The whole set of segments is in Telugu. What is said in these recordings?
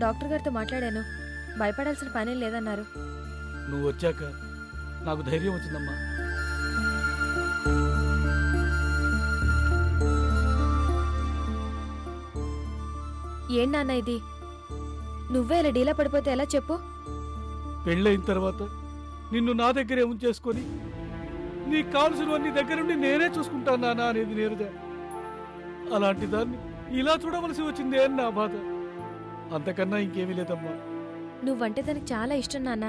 డాక్టర్ గారితో మాట్లాడాను. భయపడాల్సిన పనేం లేదన్నారు. నువ్వు వచ్చాక నాకు ధైర్యం వచ్చిందమ్మా. ఏం నాన్న ఇది? నువ్వే ఇలా డీలా పడిపోతే ఎలా చెప్పు? పెళ్ళైన తర్వాత నిన్ను నా దగ్గరే ఉంచేసుకొని నీకు కావలసినవన్నీ దగ్గరుండి నేనే చూసుకుంటాను నాన్న అనేది నీరజ. అలాంటి దాన్ని ఇలా చూడవలసి వచ్చిందే అని నా బాధ. అంతకన్నా ఇంకేమీ లేదమ్మా. నువ్వంటే తనకి చాలా ఇష్టం నాన్న.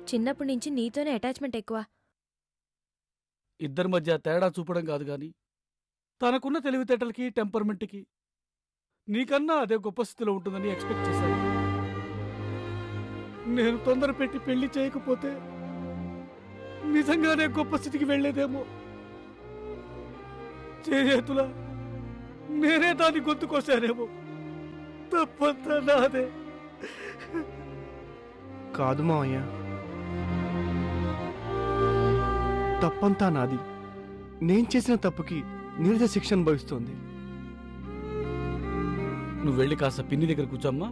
చిన్నప్పటి నుంచి నీతోనే అటాచ్మెంట్ ఎక్కువ. ఇద్దరి మధ్య తేడా చూపడం కాదు గాని తనకున్న తెలివితేటలకి టెంపర్మెంట్కి నీకన్నా అదే గొప్ప స్థితిలో ఉంటుందని ఎక్స్పెక్ట్ చేశాను. నేను తొందర పెట్టి పెళ్లి చేయకపోతే నిజంగానే గొప్ప స్థితికి వెళ్లేదేమో. చేతులా నేనే దాన్ని గొంతుకొచ్చానేమో. తప్పంతా నాదే. కాదు మావయ్య, తప్పంతా నాది. నేను చేసిన తప్పుకి నీరజ శిక్ష అనుభవిస్తోంది. నువ్వు వెళ్ళి కాస్త పిన్ని దగ్గర కూర్చోమ్మా.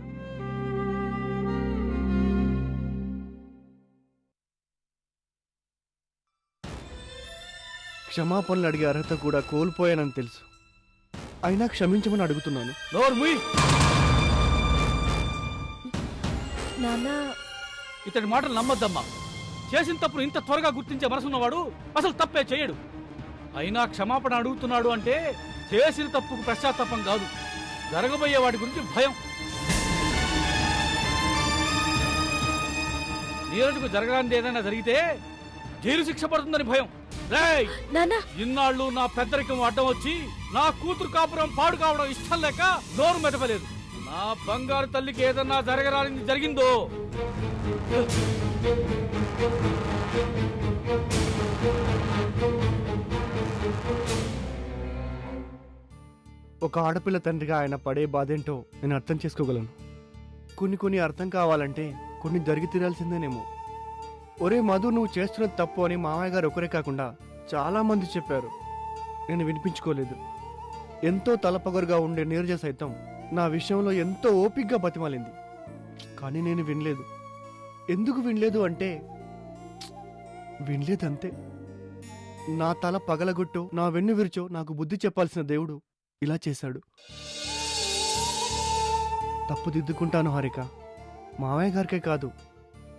క్షమాపణలు అడిగే అర్హత కూడా కోల్పోయానని తెలుసు. అయినా క్షమించమని అడుగుతున్నాను. ఇతడి మాటలు నమ్మద్దమ్మా. చేసిన తప్పును ఇంత త్వరగా గుర్తించే మనసున్నవాడు అసలు తప్పే చేయడు. అయినా క్షమాపణ అడుగుతున్నాడు అంటే చేసిన తప్పుకు పశ్చాత్తాపం కాదు, జరగబోయే వాటి గురించి భయం. నీరజకు జరగడానికి ఏదైనా జరిగితే జైలు శిక్ష పడుతుందని భయం. ఇన్నాళ్ళు నా పెద్దరికం అడ్డం వచ్చి నా కూతురు కాపురం పాడు కావడం ఇష్టం లేక నోరు మెదపలేదు. నా బంగారు తల్లికి ఏదన్నా జరగరాని జరిగిందో ఒక ఆడపిల్ల తండ్రిగా ఆయన పడే బాధేంటో నేను అర్థం చేసుకోగలను. కొన్ని అర్థం కావాలంటే కొన్ని జరిగి తీరాల్సిందేనేమో. ఒరే మధు, నువ్వు చేస్తున్నది తప్పు అని మామయ్య గారు ఒకరే కాకుండా చాలా మంది చెప్పారు. నేను వినిపించుకోలేదు. ఎంతో తలపగరుగా ఉండే నీరజ సైతం నా విషయంలో ఎంతో ఓపిగ్గా బతిమాలింది. కానీ నేను వినలేదు. ఎందుకు వినలేదు అంటే వినలేదంతే. నా తల పగలగొట్టో నా వెన్ను విరిచో నాకు బుద్ధి చెప్పాల్సిన దేవుడు ఇలా చేశాడు. తప్పు దిద్దుకుంటాను హారిక. మామయ్య గారికే కాదు,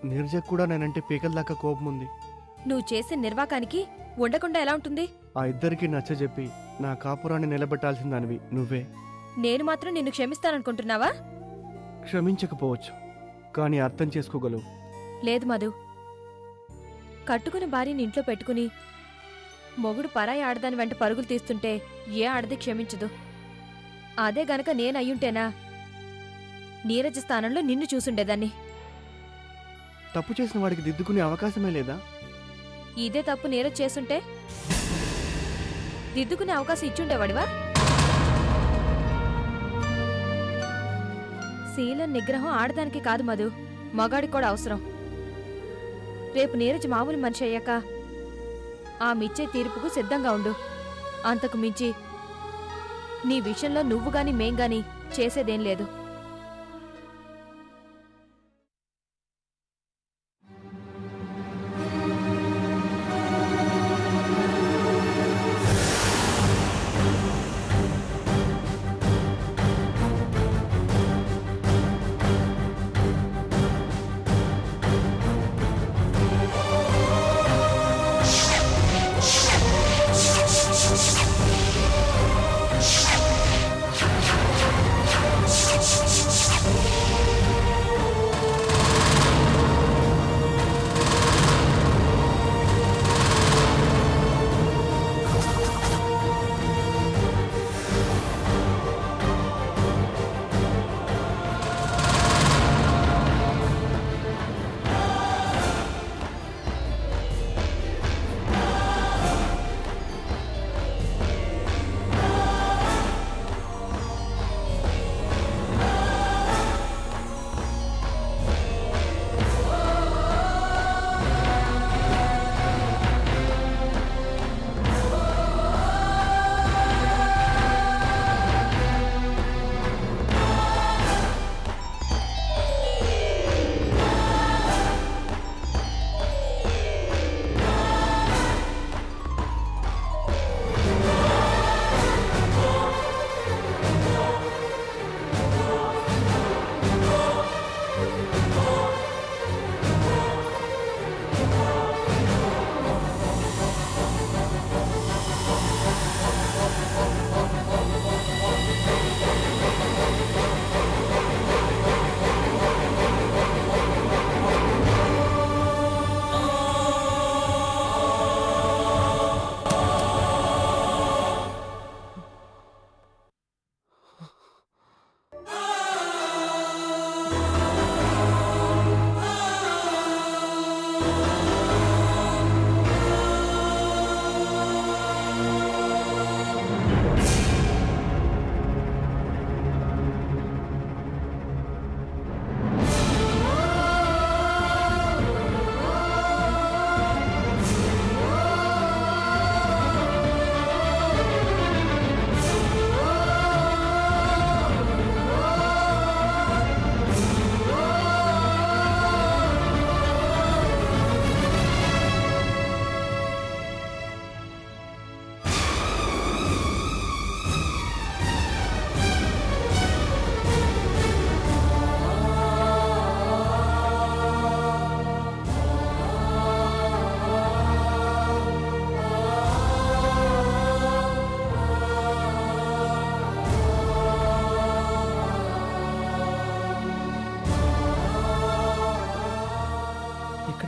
నీరజకు కూడా నేనంటే పీకల్దాకా కోపం ఉంది. నువ్వు చేసే నిర్వాకానికి ఉండకుండా ఎలా ఉంటుంది? ఆ ఇద్దరికి నచ్చజెప్పి నా కాపురాన్ని నిలబెట్టాల్సిందానివి నువ్వే. నేను మాత్రం నిన్ను క్షమిస్తాననుకుంటున్నావా? క్షమించకపోవచ్చు, కానీ అర్థం చేసుకోగలవు. లేదు మధు, కట్టుకుని భార్యని ఇంట్లో పెట్టుకుని మొగుడు పరాయి ఆడదాని వెంట పరుగులు తీస్తుంటే ఏ ఆడది క్షమించదు. అదే గనక నేనయ్యుంటేనా నీరజ స్థానంలో నిన్ను చూసుండేదాన్ని. తప్పు చేసిన వాడికి దిద్దుకునే అవకాశమే లేదా? ఇదే తప్పు నీరజ్ చేసుంటే దిద్దుకునే అవకాశం ఇచ్చుండేవాడివా? శీలం నిగ్రహం ఆడదానికి కాదు మధు, మగాడికి కూడా అవసరం. రేపు నీరజ్ మామూలు మనిషి అయ్యాక ఆమెచ్చే తీర్పుకు సిద్ధంగా ఉండు. అంతకు మించి నీ విషయంలో నువ్వు గాని మేం గాని చేసేదేం లేదు.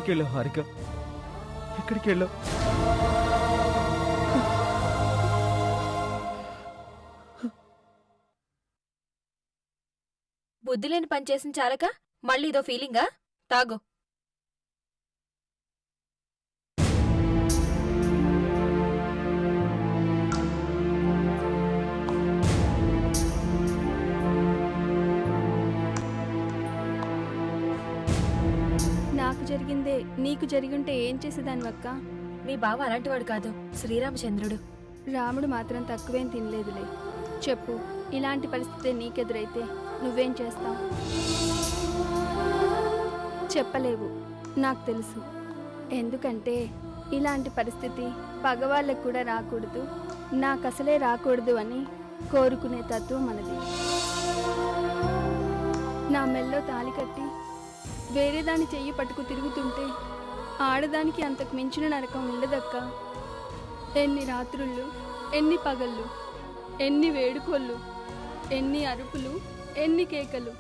ఎక్కడికి వెళ్ళావు హారిక? ఎక్కడికి వెళ్ళావు? బుద్ధి లేని పని చేసిన చాలక మళ్ళీ ఇదో ఫీలింగా? తాగు. నాకు జరిగిందే నీకు జరిగుంటే ఏం చేసేదానివక్క? మీ బావ అలాంటివాడు కాదు, శ్రీరామచంద్రుడు. రాముడు మాత్రం తక్కువేం తినలేదులే. చెప్పు, ఇలాంటి పరిస్థితి నీకెదురైతే నువ్వేం చేస్తావు? చెప్పలేవు, నాకు తెలుసు. ఎందుకంటే ఇలాంటి పరిస్థితి పగవాళ్ళకు కూడా రాకూడదు, నాకు అసలే రాకూడదు అని కోరుకునే తత్వం మనది. నా మెల్లో తాళి కట్టి వేరే దాని చెయ్యి పట్టుకు తిరుగుతుంటే ఆడదానికి అంతకు మించిన నరకం ఉండదక్క. ఎన్ని రాత్రుళ్ళు, ఎన్ని పగళ్ళు, ఎన్ని వేడుకోళ్ళు, ఎన్ని అరుపులు, ఎన్ని కేకలు,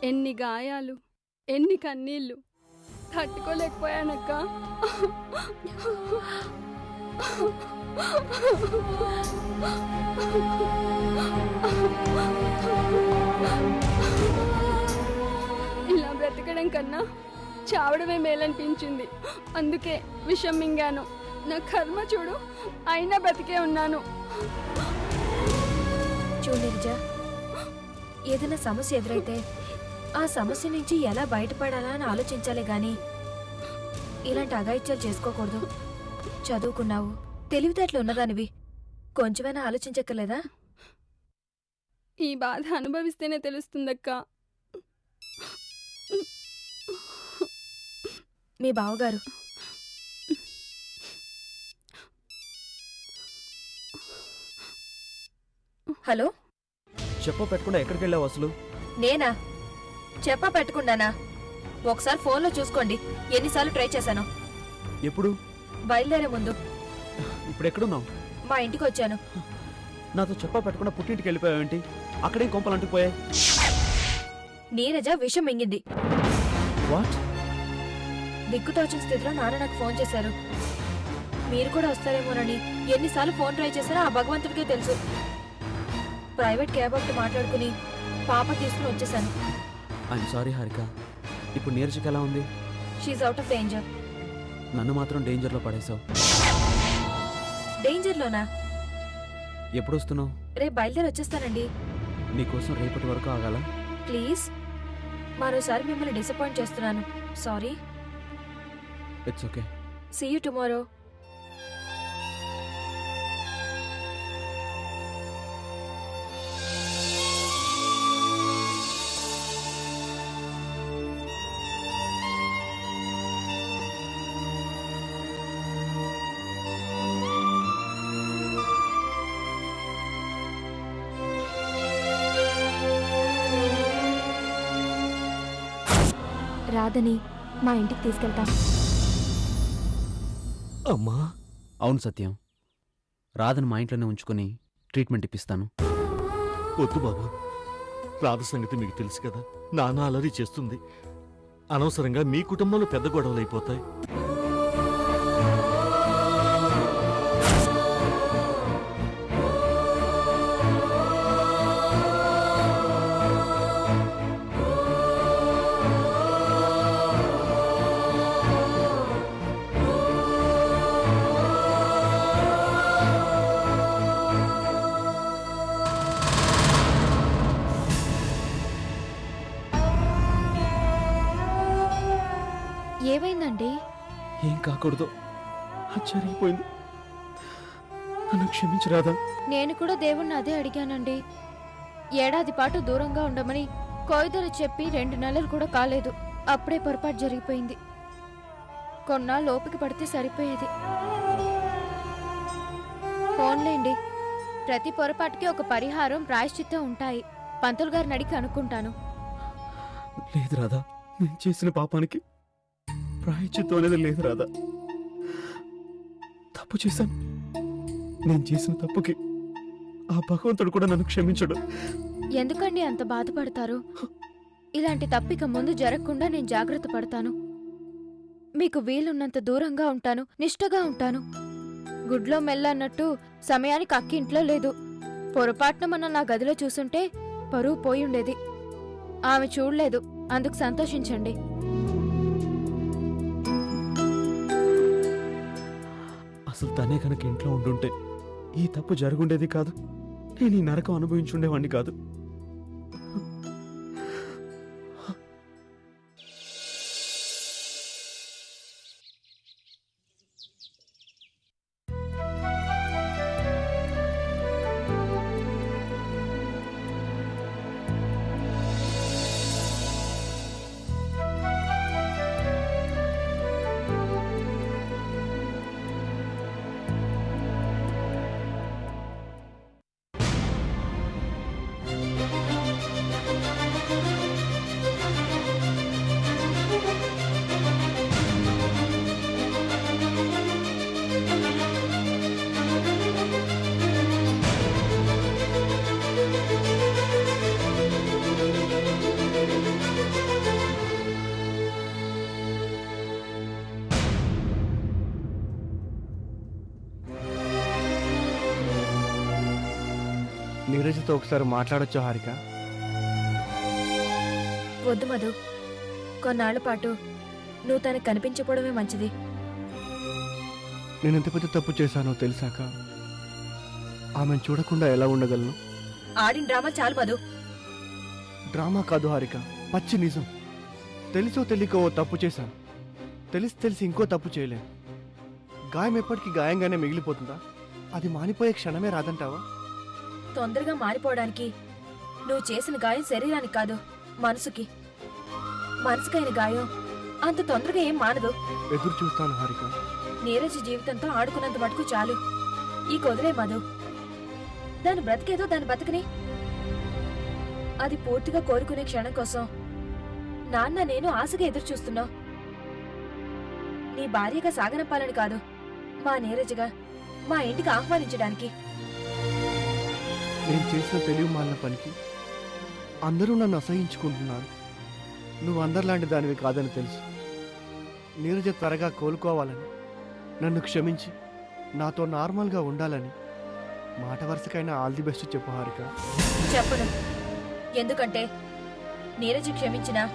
ఎన్ని గాయాలు, ఎన్ని కన్నీళ్ళు తట్టుకోలేకపోయానక్క. ఇలా బ్రతకడం కన్నా చావడమే మేలనిపించింది. అందుకే విషం మింగాను. నా కర్మ చూడు, అయినా బ్రతికే ఉన్నాను. చూడనిజా, ఏదైనా సమస్య ఎదురైతే ఆ సమస్య నుంచి ఎలా బయటపడాలా అని ఆలోచించాలే గాని ఇలాంటి అఘాయిత్యాలు చేసుకోకూడదు. చదువుకున్నావు, తెలివితేటలు ఉన్నదానివి, కొంచెమైనా ఆలోచించక్కర్లేదా? ఈ బాధ అనుభవిస్తేనే తెలుస్తుందక్క. మీ బావగారు హలో. చెప్ప పెట్టకుండా ఎక్కడికి వెళ్ళావు అసలు? నేనా? చెప్పా పెట్టకుండానా? ఒకసారి ఫోన్లో చూసుకోండి ఎన్నిసార్లు ట్రై చేశాను. ఎప్పుడు? బయలుదేరే ముందు. ఇప్పుడు ఎక్కడున్నావు? మా ఇంటికి వచ్చాను. నాతో చెప్ప పెట్టకుండా పుట్టింటికి వెళ్ళిపోయావేంటి? అక్కడేం కొంపలు అంటుకుపోయాయి? నీరజ విషం మింగింది. వాట్? దిక్కుతోచిన స్థితిలో నాన్న నాకు ఫోన్ చేశారు. మీరు కూడా వస్తారేమోనని ఎన్నిసార్లు ఫోన్ ట్రై చేశారో ఆ భగవంతుడికే తెలుసు. ప్రైవేట్ క్యాబ్ ఒకటి మాట్లాడుకుని పాప తీసుకుని వచ్చేసాను. I'm sorry Harika. ఇప్పుడు నీరజకి ఎలా ఉంది? She's out of danger. నన్ను మాత్రం డేంజర్లో పడేశావు. డేంజర్లోనా? ఎప్పుడు వస్తున్నావు? రేపు బయలుదేరి వచ్చేస్తానండి. నీకోసం రేపటి వరకు ఆగాల? ప్లీజ్, మరోసారి మిమ్మల్ని డిసప్పాయింట్ చేస్తున్నాను. Sorry. It's okay. See you tomorrow. రాధని మా ఇంటికి తీసుకెళ్తాం. అమ్మా. అవును సత్యం, రాధను మా ఇంట్లోనే ఉంచుకొని ట్రీట్మెంట్ ఇప్పిస్తాను. వద్దు బాబు, రాధ సంగతి మీకు తెలుసు కదా, నాన్న అలరి చేస్తుంది. అనవసరంగా మీ కుటుంబంలో పెద్ద గొడవలు అయిపోతాయి. ఏమైందండి? ఏం కాకూడదు, అది జరిగిపోయింది. నన్ను క్షమించు రాధా. నేను కూడా దేవుణ్ణి అదే అడిగానండి. ఏడాది పాటు దూరంగా ఉండమని కోయిదలు చెప్పి 2 నెలలు కూడా కాలేదు. అప్పుడే పొరపాటు జరిగిపోయింది. కొన్నాళ్ళు ఓపిక పడితే సరిపోయేది. ఫోన్లేండి, ప్రతి పొరపాటుకి ఒక పరిహారం, ప్రాయశ్చిత్తం ఉంటాయి. పంతులు గారిని అడిగి అనుకుంటాను. లేదు రాధా, నేను చేసిన పాపానికి ప్రాయశ్చిత్తం అనేది లేదు రాధా. తప్పు చేశాను. నేను చేసిన తప్పుకి ఆ భగవంతుడు కూడా నన్ను క్షమించడు. ఎందుకండి అంత బాధపడతారు? ఇలాంటి తప్పిక ముందు జరగకుండా నేను జాగ్రత్త పడతాను. మీకు వీలున్నంత దూరంగా ఉంటాను, నిష్టగా ఉంటాను. గుడ్లో మెల్ల అన్నట్టు సమయానికి అక్కి ఇంట్లో లేదు. పొరపాటున మన నా గదిలో చూసుంటే పరువు పోయుండేది. ఆమె చూడలేదు, అందుకు సంతోషించండి. అసలు తనే కనుక ఇంట్లో ఉండుంటే ఈ తప్పు జరుగుండేది కాదు. నేను ఈ నరకం అనుభవించుండేవాణ్ణి కాదు. నీరజతో ఒకసారి మాట్లాడొచ్చా హారిక? వద్దు మధు, కొన్నాళ్ల పాటు నువ్వు తనకు కనిపించకపోవడమే మంచిది. నేను ఎంత పెద్ద తప్పు చేశానో తెలిసాక ఆమెను చూడకుండా ఎలా ఉండగలను? ఆడిన డ్రామా చాలు మధు. డ్రామా కాదు హారిక, పచ్చి నిజం. తెలుసో తెలియకో ఓ తప్పు చేశాను, తెలిసి ఇంకో తప్పు చేయలేను. గాయం ఎప్పటికీ గాయంగానే మిగిలిపోతుందా? అది మానిపోయే క్షణమే రాదంటావా? తొందరగా మారిపోవడానికి నువ్వు చేసిన గాయం శరీరానికి కాదు, మనసుకి. మనసుకైన గాయం అంత తొందరగా ఏం మానదు. ఎదురు చూస్తాను హారిక. నీరజ జీవితంతో ఆడుకున్నంత మటుకు చాలు. ఈ కొదిలే మధు. దాని బ్రతికేదో దాని బతకని. అది పూర్తిగా కోరుకునే క్షణం కోసం నాన్న నేను ఆశగా ఎదురు చూస్తున్నావు. నీ భార్యగా సాగనంపాలని కాదు, మా నీరజగా మా ఇంటికి ఆహ్వానించడానికి. నేను చేసిన తెలివి మాలిన పనికి అందరూ నన్ను అసహించుకుంటున్నారు. నువ్వు అందరిలాంటి దానివి కాదని తెలుసు. నీరజ త్వరగా కోలుకోవాలని, నన్ను క్షమించి నాతో నార్మల్గా ఉండాలని మాట వరుసకైనా ఆల్ ది బెస్ట్ చెప్పు హారిక. చెప్పను. ఎందుకంటే నీరజ క్షమించినా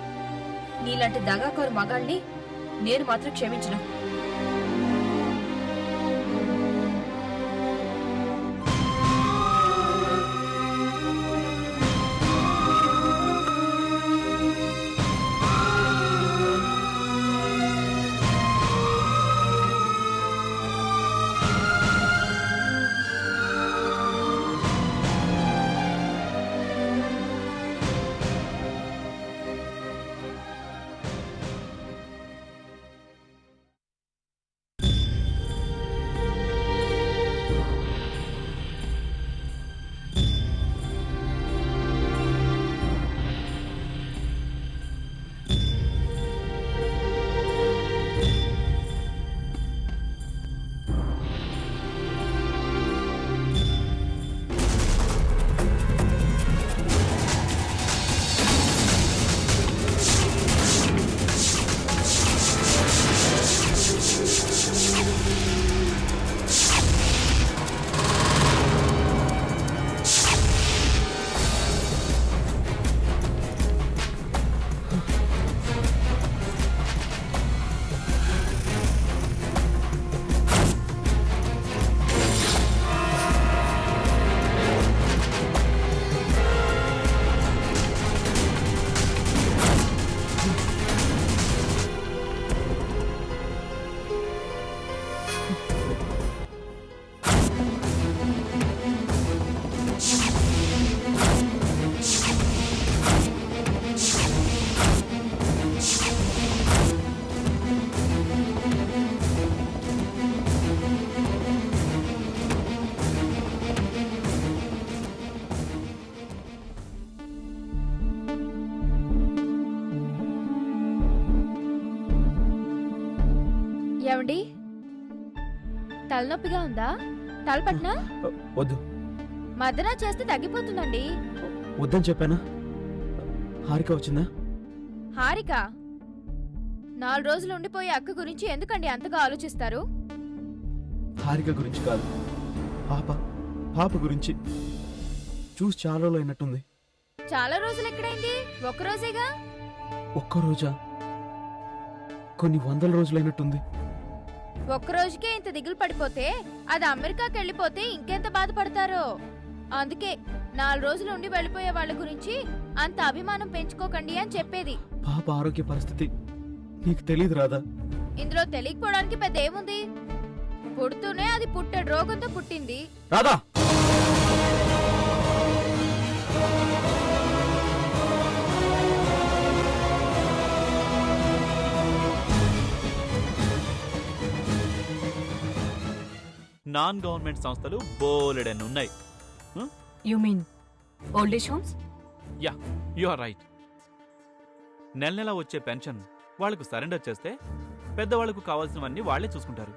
నీలాంటి దగాకోరు మగాళ్ళని నేను మాత్రం క్షమించను. ఏమండి, తలనొప్పిగా ఉందా? తలపట్నా? వద్దు. మదన చేస్తే తగ్గిపోతుందండి. వద్దని చెప్పానా? హారిక వచ్చిందా? హారిక 4 రోజులు ఉండిపోయే అక్క గురించి ఎందుకండి అంతగా ఆలోచిస్తారు? హారిక గురించి కాదు, పాప గురించి. చూసి చాలా రోజులు అయినట్టుంది. చాలా రోజులు ఎక్కడైంది? ఒక్కరోజేగా. ఒక్కరోజా? కొన్ని 100 రోజులైనట్టుంది. ఒక్కరోజుకే ఇంత దిగులు పడిపోతే అది అమెరికాకి వెళ్ళిపోతే ఇంకెంత బాధపడతారో. అందుకే 4 రోజులు ఉండి వెళ్ళిపోయే వాళ్ళ గురించి అంత అభిమానం పెంచుకోకండి అని చెప్పేది. పాప ఆరోగ్య పరిస్థితి నీకు తెలియదు రాదా? ఇందులో తెలియకపోవడానికి పెద్ద ఏముంది? పుడుతూనే అది పుట్టెడు రోగంతో పుట్టింది. రాదా? నాన్ గవర్నమెంట్ సంస్థలు బోలెడన్ని ఉన్నాయి. You mean old age homes? Yeah, you are right. నెల నెలా వచ్చే పెన్షన్ వాళ్లకు సరెండర్ చేస్తే పెద్దవాళ్లకు కావాల్సినవన్నీ వాళ్లే చూసుకుంటారు.